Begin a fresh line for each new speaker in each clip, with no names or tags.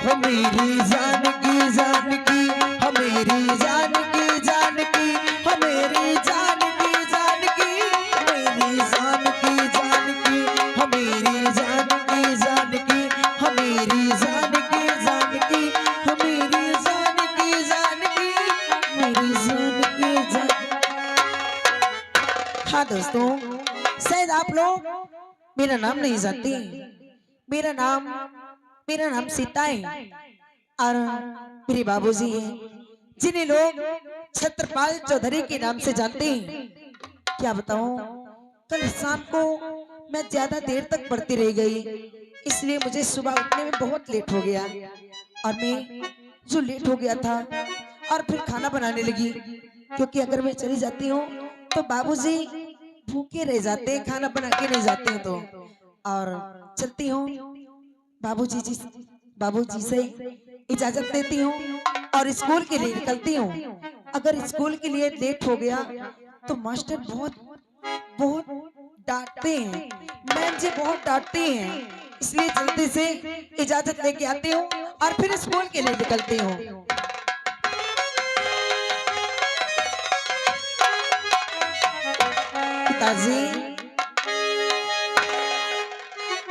हो मेरी जानकी जानकी, हो मेरी जानकी जानकी, हो मेरी जानकी जानकी, मेरी जानकी जानकी, हो मेरी जानकी जानकी, हो मेरी जानकी जानकी, हो मेरी जानकी जानकी, मेरी जानकी जानकी। हाँ दोस्तों, शायद आप लोग मेरा नाम नहीं जानते। मेरा नाम सीता है और मेरे बाबूजी हैं जिन्हें लोग छत्रपाल चौधरी के नाम से जानते हैं। क्या बताऊं, कल शाम को मैं ज्यादा देर तक पढ़ती रह गई, इसलिए मुझे सुबह उठने में बहुत लेट हो गया और मैं जो लेट हो गया था और फिर खाना बनाने लगी, क्योंकि अगर मैं चली जाती हूँ तो बाबूजी भूखे रह जाते हैं, खाना बना के नहीं जाते हैं। तो और चलती हूँ बाबूजी से इजाजत लेती हूँ और स्कूल के लिए निकलती हूँ। अगर स्कूल के लिए लेट हो गया तो मास्टर बहुत बहुत डांटते हैं, मैम जी बहुत डांटते हैं, इसलिए जल्दी से इजाजत लेके आती हूँ और फिर स्कूल के लिए निकलती हूँ। पिताजी,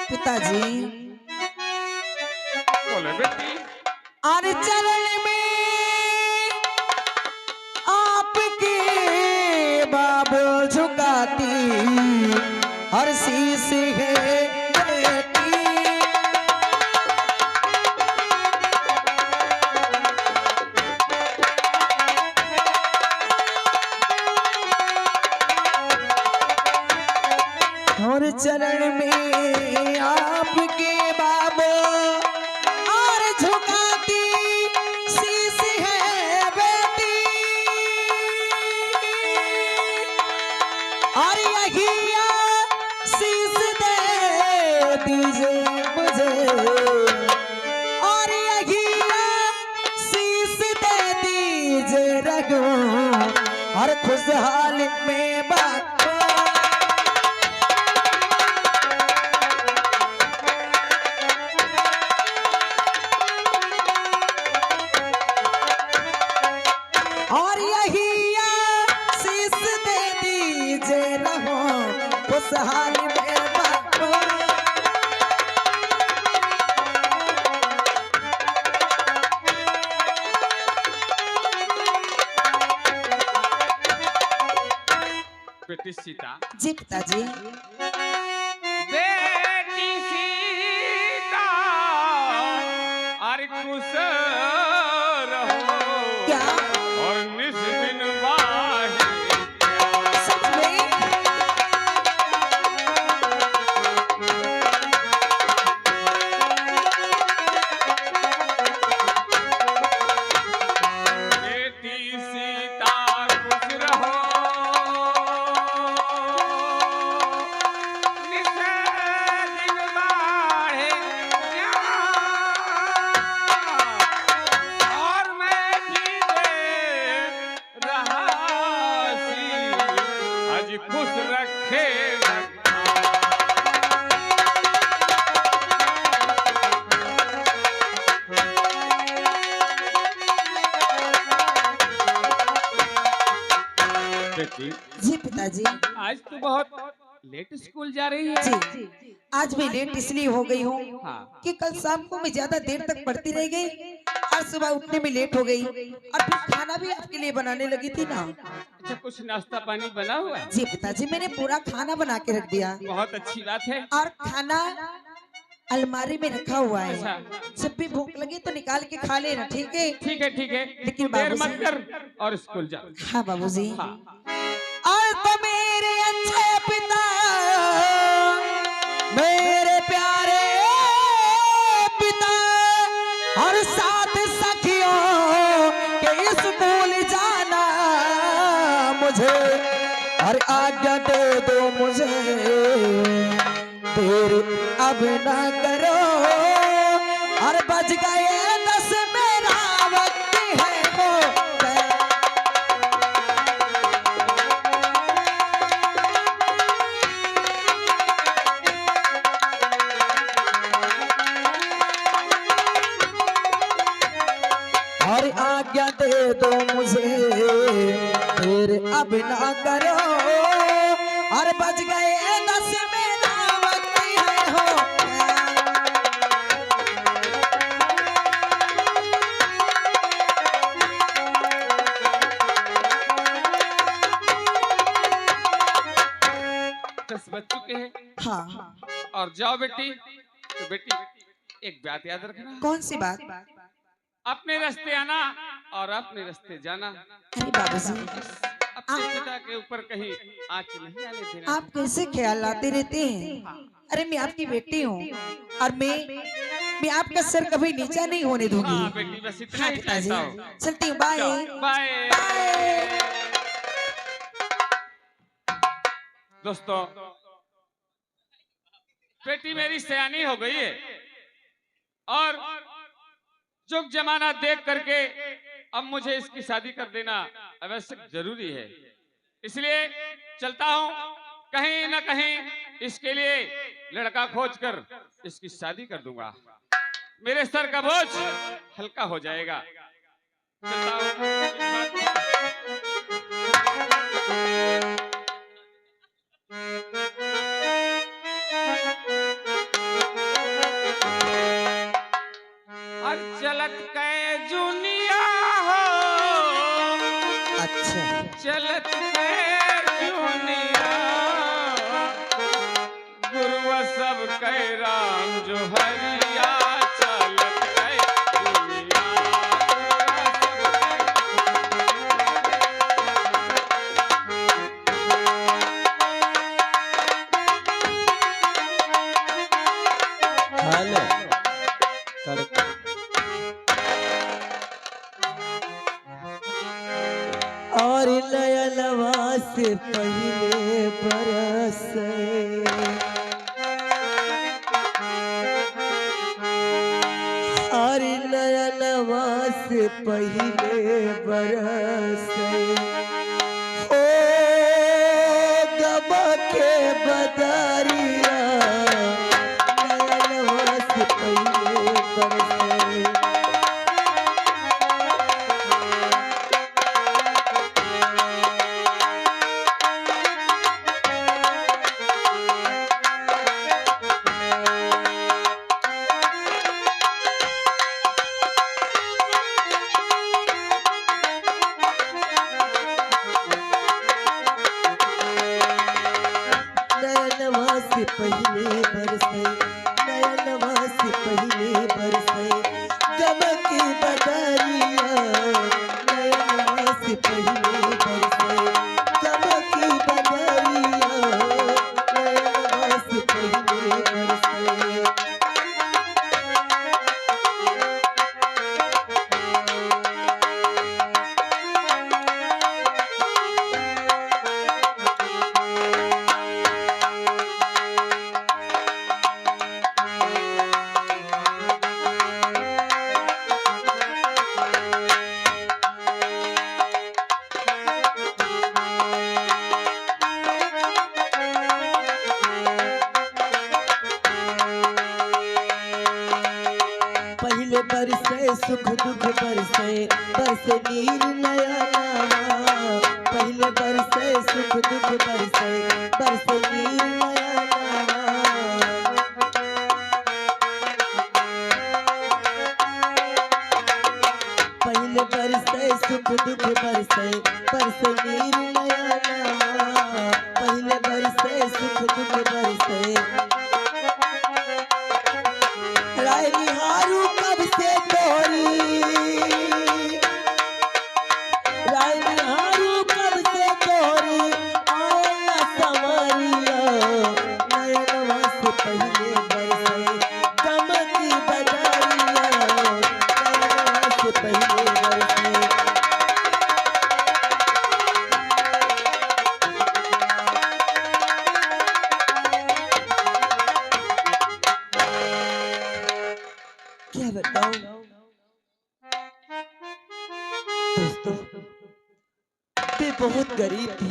पिताजी,
बोले बेटी।
और चरण में आपके बाबू झुकाती हर शीश है बेटी। और चरण में आपके बाबू और झुकाती शीश है बेटी। और यही शीश दे दीजिए मुझे, और यही शीश दे दीजिए रघु और खुशहाल में बात। और यही शीश दे दीजिए रहो खुशहाल में बाबू।
बेटी सीता।
जी पिताजी।
बेटी सीता अरे खुश रहो
क्या
और निस दिन वाही
सच में?
बेटी सीता खुश रहो निस दिन वाहे और मैं भी देख रहा सी आज खुश रखे बेटी।
जी पिताजी।
आज तो बहुत लेट स्कूल जा रही है।
जी, आज मैं लेट इसलिए हो गई हूँ
हाँ।
कि कल शाम को मैं ज्यादा देर तक पढ़ती रह गई और सुबह उठने में लेट हो गई और फिर खाना भी आपके लिए बनाने लगी थी ना।
अच्छा, कुछ नाश्ता पानी बना हुआ है?
जी पिताजी, मैंने पूरा खाना बना के रख दिया
बहुत अच्छी बात है।
और खाना अलमारी में रखा हुआ है।
अच्छा।
जब भी भूख लगी तो निकाल के खा लेना, ठीक है?
ठीक है ठीक है,
लेकिन
देर मत
बाबूजी-
कर और स्कूल जा।
हाँ बाबूजी।
हाँ।
और तो मेरे अच्छे पिता, मेरे प्यारे पिता और साथ सखियों के स्कूल जाना मुझे और आज्ञा दे दो मुझे, देर अब ना करो और बज गए 10 मेरा वक्त है वो गया। आज्ञा दे दो मुझे, फिर अब ना करो। और बज गए 10 मेरा वक्त है हो।
दस बज चुके हैं।
हाँ।
और जाओ बेटी। तो बेटी एक बात याद रखना।
कौन सी बात?
अपने रास्ते आना और अपने रास्ते जाना।
अरे बाबूजी,
अपने पिता के ऊपर कहीं आँच नहीं आने देना।
आप कैसे ख्याल लाते रहते हैं? अरे मैं आपकी बेटी हूँ और मैं आपका सर कभी नीचा नहीं होने दूंगी।
हाँ बेटी, बस इतना ही चाहता हूँ।
चलती हूँ, बाय
बाय।
बाय।
दोस्तों, बेटी मेरी सयानी हो गई है और जुग जमाना देख करके अब मुझे इसकी शादी कर देना आवश्यक जरूरी है। इसलिए चलता हूँ, कहीं ना कहीं इसके लिए लड़का खोजकर इसकी शादी कर दूंगा। मेरे सर का बोझ हल्का हो जाएगा। चलता हूँ। और चलत कै जुनिया हो।
अच्छा।
चलत कै जुनिया, गुरुआ सब कै राम जो हरिया। चलत कै जुनिया,
हेलो कर। और नयनवा से पहले बरस, और नयनवा से पहले बरस, ओ गबा के बदरिया, नयनवा से पहले बरस। नयनवा से पहले बरसे, नयनवा से पहले बरसे, गम की बदरिया, नयनवा से पहले बरसे, गम की बदरिया, नयनवा से पहले बरसे। पहले बरसे सुख दुख बरसे, बरसे नीर नया नामा। पहले बरसे सुख दुख बरसे, बरसे नीर नया नामा। पहले बरसे सुख दुख बरसे, बरसे नीर नया नामा। पहले बरसे सुख दुख बरसे, राय निहारू कब से तोरी, राय निहारू कब से तोरी, आया संवरिया, नयनवा से पहले बरसे, गम की बदरिया, नयनवा से पहले बरसे। क्या बताऊं दोस्तों, मैं बहुत गरीब थी।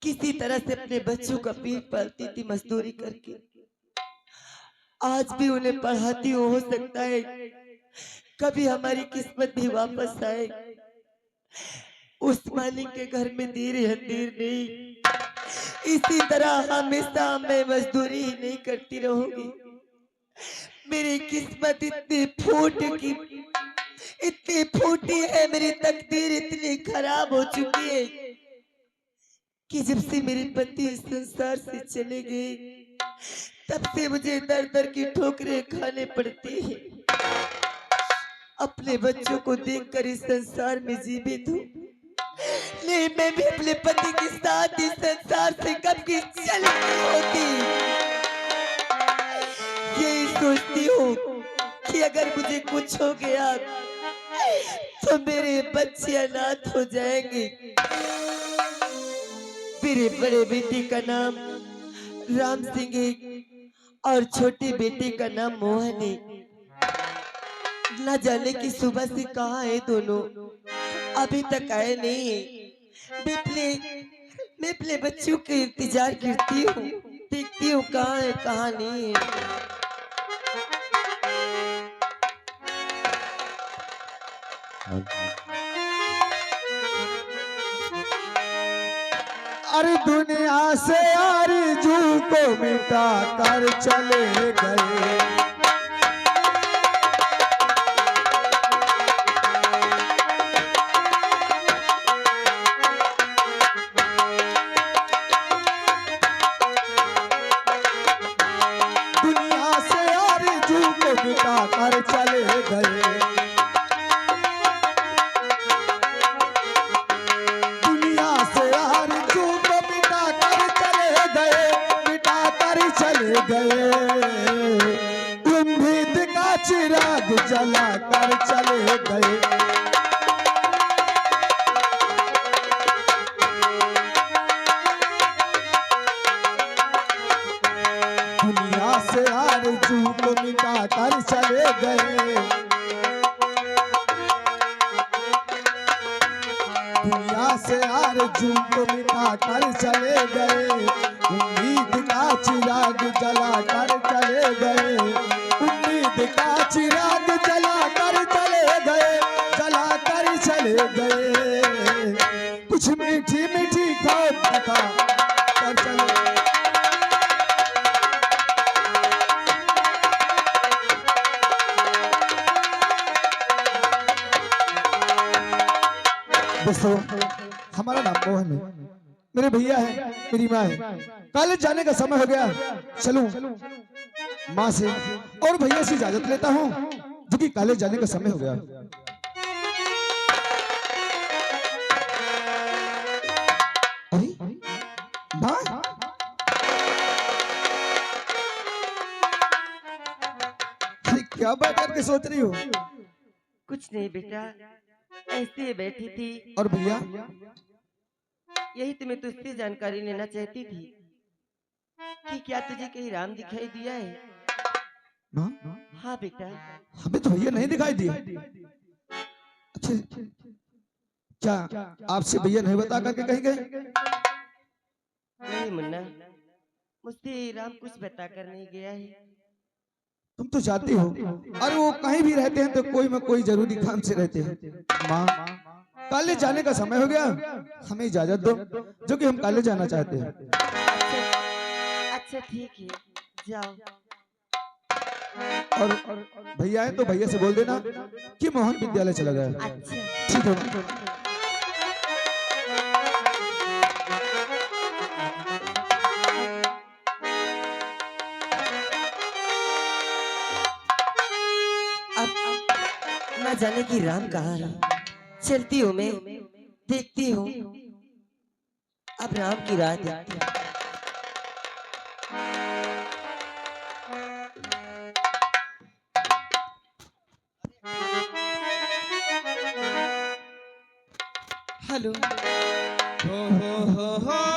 किसी तरह से अपने बच्चों का पेट पालती थी मजदूरी करके। आज भी उन्हें पढ़ाती हूँ। हो सकता है कभी हमारी किस्मत भी वापस आए। उस मालिक के घर में देर है अंधेर नहीं। इसी तरह हमेशा मैं मजदूरी ही नहीं करती रहूंगी। मेरी किस्मत इतनी फूटी है, मेरी तकदीर इतनी खराब हो चुकी है कि जब से मेरे पति इस संसार से चले गए तब से मुझे दर दर की ठोकरें खाने पड़ती हैं। अपने बच्चों को देखकर इस संसार में जीवित हूँ, नहीं मैं भी अपने पति के साथ इस संसार से कब की चली गई होती। यही सोचती हूँ कि अगर मुझे कुछ हो गया तो मेरे बच्चे अनाथ हो जाएंगे। मेरे बड़े बेटे का नाम राम सिंह है और छोटे बेटे का नाम मोहन है। न जाने की सुबह से कहाँ है दोनों, अभी तक आए नहीं है। मैं अपने बच्चों के इंतजार करती हूँ, देखती हूँ कहाँ है कहाँ नहीं है।
अरे दुनिया से आरज़ू को मिटा कर चले गए। दुनिया से आरज़ू को मिटा कर चले गए। उम्मीद का चिराग जला कर चले गए। दुनिया से आरज़ू को मिटा कर चले गए। दुनिया से आरज़ू को मिटा कर चले गए। उम्मीद का चिराग जला कर चले गए। उम्मीद का चिराग जला कर चले गए, जला कर चले गए। कुछ मीठी मीठी खाब दिखा कर चले। दोस्तों, हमारा नाम मोहन है, मेरे भैया है, मेरी माँ है। कॉलेज जाने का समय हो गया, चलूं माँ से और भैया से इजाजत लेता हूँ, जो कि कॉलेज जाने का समय हो गया। अरे माँ, क्या बात करके सोच रही हो?
कुछ नहीं बेटा, ऐसे बैठी थी।
और भैया?
यही तो मैं तुझसे जानकारी लेना चाहती थी कि क्या तुझे कहीं राम दिखाई दिया है?
माँ?
हाँ बेटा।
हमें तो भैया नहीं दिखाई दिए। अच्छा, क्या आपसे भैया नहीं बता करके कहीं गए?
नहीं मुन्ना, मुझसे राम कुछ बता कर नहीं गया है।
तुम तो जानती हो, और वो कहीं भी रहते हैं तो कोई में कोई जरूरी काम से रहते हैं। माँ, कॉलेज जाने का समय हो गया, हमें इजाजत दो, जो कि हम कॉलेज जाना चाहते हैं।
अच्छा ठीक है, जाओ।
और भैया आए तो भैया से बोल देना कि मोहन विद्यालय चला गया।
अच्छा
ठीक है।
न जाने की राम कहाँ है। चलती हूँ मैं, देखती हूँ, अब राम की राह देखती हूँ। हेलो।
हो